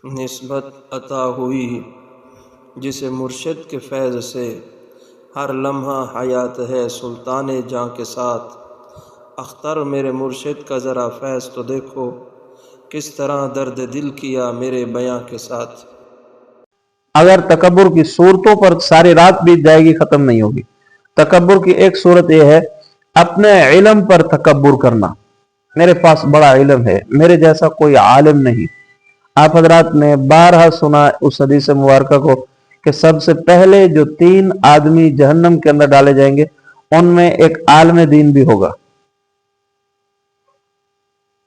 نسبت عطا ہوئی جسے مرشد کے فیض سے ہر لمحہ حیات ہے سلطان جاں کے ساتھ۔ اختر میرے مرشد کا ذرا فیض تو دیکھو، کس طرح درد دل کیا میرے بیاں کے ساتھ۔ اگر تکبر کی صورتوں پر ساری رات بیت جائے گی ختم نہیں ہوگی۔ تکبر کی ایک صورت یہ ہے اپنے علم پر تکبر کرنا، میرے پاس بڑا علم ہے، میرے جیسا کوئی عالم نہیں۔ آپ حضرات نے بارہا سنا اس حدیث مبارکہ کو کہ سب سے پہلے جو 3 آدمی جہنم کے اندر ڈالے جائیں گے ان میں ایک عالم دین بھی ہوگا۔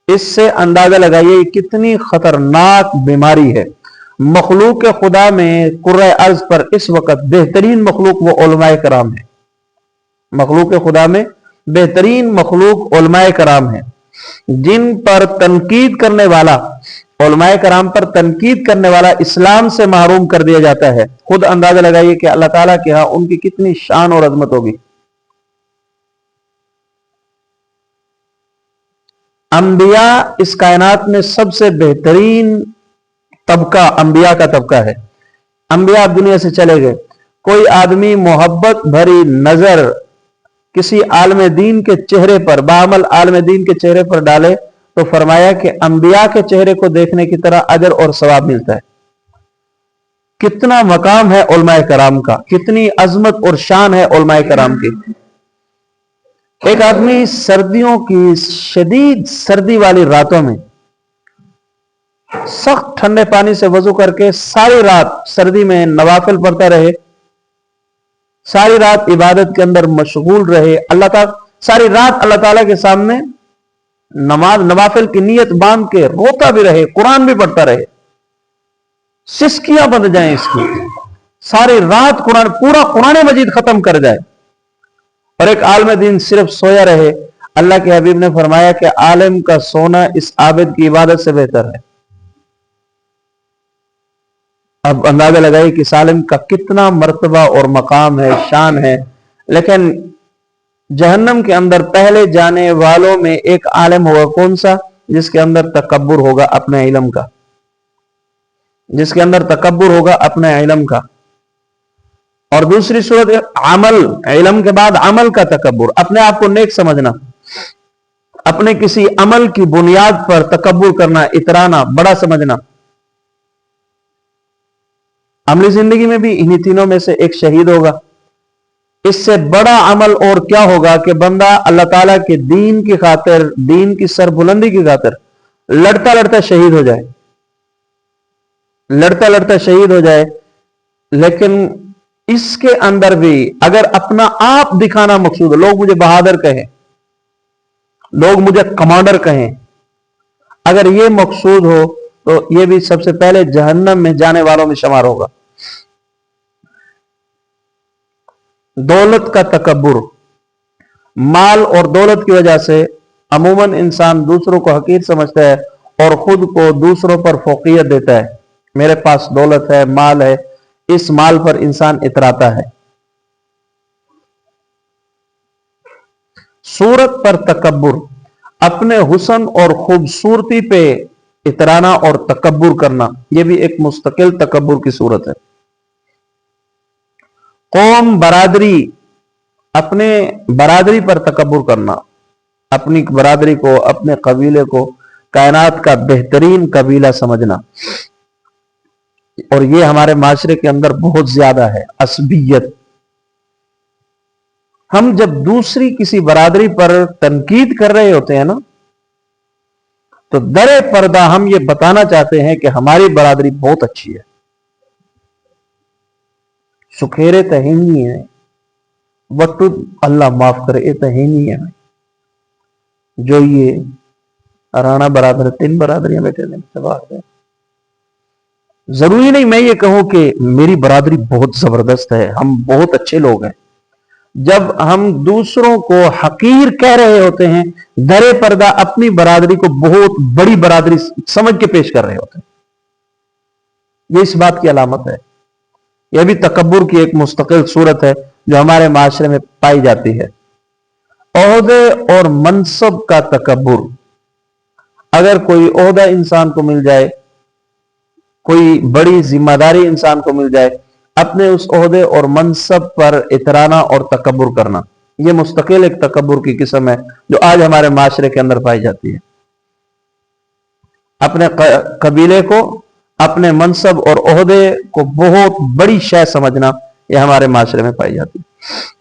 اس سے اندازہ لگائیے کتنی خطرناک بیماری ہے۔ مخلوق خدا میں کرۂ ارض پر اس وقت بہترین مخلوق وہ علماء کرام ہیں۔ مخلوق خدا میں بہترین مخلوق علماء کرام ہیں، جن پر تنقید کرنے والا، علماء کرام پر تنقید کرنے والا اسلام سے محروم کر دیا جاتا ہے۔ خود اندازہ لگائیے کہ اللہ تعالیٰ کے ہاں ان کی کتنی شان اور عظمت ہوگی۔ انبیاء اس کائنات میں سب سے بہترین طبقہ انبیاء کا طبقہ ہے۔ انبیاء دنیا سے چلے گئے، کوئی آدمی محبت بھری نظر کسی عالم دین کے چہرے پر، بعمل عالم دین کے چہرے پر ڈالے تو فرمایا کہ انبیاء کے چہرے کو دیکھنے کی طرح اجر اور ثواب ملتا ہے۔ کتنا مقام ہے علماء کرام کا، کتنی عظمت اور شان ہے علماء کرام کی۔ ایک آدمی سردیوں کی شدید سردی والی راتوں میں سخت ٹھنڈے پانی سے وضو کر کے ساری رات سردی میں نوافل پڑھتا رہے، ساری رات عبادت کے اندر مشغول رہے، اللہ تعالیٰ ساری رات اللہ تعالیٰ کے سامنے نماز نوافل کی نیت باندھ کے روتا بھی رہے، قرآن بھی پڑھتا رہے، سسکیاں بند جائیں اس کی، ساری رات پورا قرآن مجید ختم کر جائے، اور ایک عالم دین صرف سویا رہے۔ اللہ کے حبیب نے فرمایا کہ عالم کا سونا اس عابد کی عبادت سے بہتر ہے۔ اب اندازہ لگائیے کہ عالم کا کتنا مرتبہ اور مقام ہے، شان ہے۔ لیکن جہنم کے اندر پہلے جانے والوں میں ایک عالم ہوگا، کون سا؟ جس کے اندر تکبر ہوگا اپنے علم کا، جس کے اندر تکبر ہوگا اپنے علم کا۔ اور دوسری صورت عمل، علم کے بعد عمل کا تکبر، اپنے آپ کو نیک سمجھنا، اپنے کسی عمل کی بنیاد پر تکبر کرنا، اترانا، بڑا سمجھنا۔ عملی زندگی میں بھی انہی تینوں میں سے ایک شہید ہوگا۔ اس سے بڑا عمل اور کیا ہوگا کہ بندہ اللہ تعالیٰ کے دین کی خاطر، دین کی سربلندی کی خاطر لڑتا لڑتا شہید ہو جائے، لڑتا لڑتا شہید ہو جائے۔ لیکن اس کے اندر بھی اگر اپنا آپ دکھانا مقصود ہے، لوگ مجھے بہادر کہیں، لوگ مجھے کمانڈر کہیں، اگر یہ مقصود ہو تو یہ بھی سب سے پہلے جہنم میں جانے والوں میں شمار ہوگا۔ دولت کا تکبر، مال اور دولت کی وجہ سے عموماً انسان دوسروں کو حقیر سمجھتا ہے اور خود کو دوسروں پر فوقیت دیتا ہے۔ میرے پاس دولت ہے، مال ہے، اس مال پر انسان اتراتا ہے۔ صورت پر تکبر، اپنے حسن اور خوبصورتی پہ اترانا اور تکبر کرنا، یہ بھی ایک مستقل تکبر کی صورت ہے۔ قوم، برادری، اپنے برادری پر تکبر کرنا، اپنی برادری کو، اپنے قبیلے کو کائنات کا بہترین قبیلہ سمجھنا، اور یہ ہمارے معاشرے کے اندر بہت زیادہ ہے، عصبیت۔ ہم جب دوسری کسی برادری پر تنقید کر رہے ہوتے ہیں نا، تو در پردہ ہم یہ بتانا چاہتے ہیں کہ ہماری برادری بہت اچھی ہے، سکھیرے تہینی ہے، وٹو اللہ معاف کرے، یہ تہینی ہے جو یہ رانا برادر 3 برادریاں بیٹھے ہیں۔ ضروری نہیں میں یہ کہوں کہ میری برادری بہت زبردست ہے، ہم بہت اچھے لوگ ہیں۔ جب ہم دوسروں کو حقیر کہہ رہے ہوتے ہیں، در پردہ اپنی برادری کو بہت بڑی برادری سمجھ کے پیش کر رہے ہوتے ہیں۔ یہ اس بات کی علامت ہے۔ یہ بھی تکبر کی ایک مستقل صورت ہے جو ہمارے معاشرے میں پائی جاتی ہے۔ عہدے اور منصب کا تکبر، اگر کوئی عہدہ انسان کو مل جائے، کوئی بڑی ذمہ داری انسان کو مل جائے، اپنے اس عہدے اور منصب پر اترانا اور تکبر کرنا، یہ مستقل ایک تکبر کی قسم ہے جو آج ہمارے معاشرے کے اندر پائی جاتی ہے۔ اپنے قبیلے کو، اپنے منصب اور عہدے کو بہت بڑی شے سمجھنا، یہ ہمارے معاشرے میں پائی جاتی ہے۔